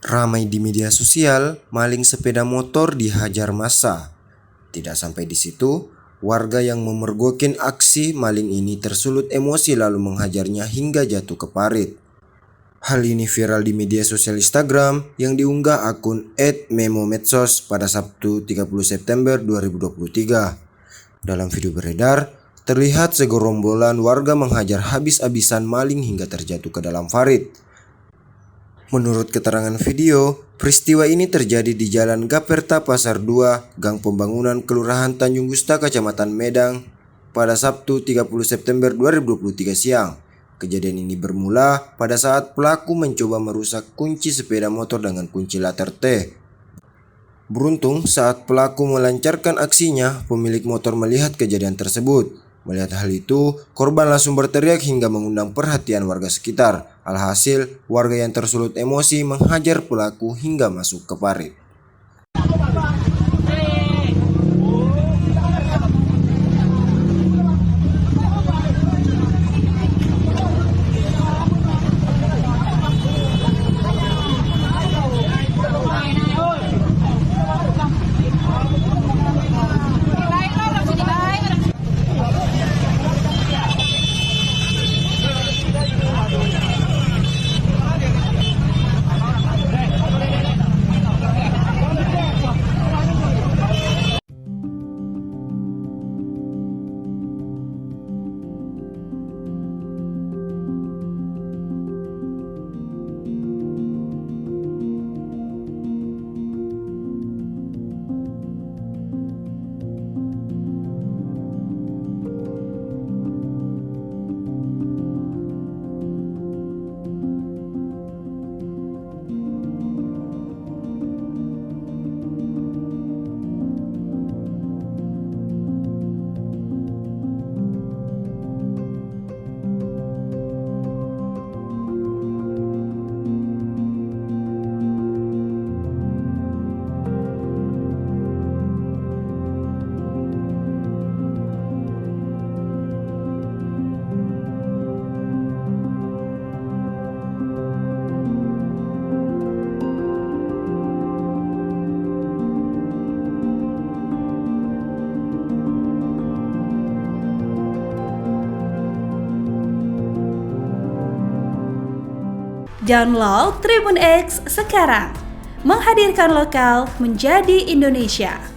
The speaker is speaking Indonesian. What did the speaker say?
Ramai di media sosial, maling sepeda motor dihajar massa. Tidak sampai di situ, warga yang memergokin aksi maling ini tersulut emosi lalu menghajarnya hingga jatuh ke parit. Hal ini viral di media sosial Instagram yang diunggah akun @memomedsos pada Sabtu 30 September 2023. Dalam video beredar, terlihat segerombolan warga menghajar habis-habisan maling hingga terjatuh ke dalam parit. Menurut keterangan video, peristiwa ini terjadi di Jalan Gaperta Pasar 2, Gang Pembangunan Kelurahan Tanjung Gusta, Kecamatan Medang, pada Sabtu 30 September 2023 siang. Kejadian ini bermula pada saat pelaku mencoba merusak kunci sepeda motor dengan kunci latar T. Beruntung saat pelaku melancarkan aksinya, pemilik motor melihat kejadian tersebut. Melihat hal itu, korban langsung berteriak hingga mengundang perhatian warga sekitar. Alhasil, warga yang tersulut emosi menghajar pelaku hingga masuk ke parit. Download Tribun X sekarang, menghadirkan lokal menjadi Indonesia.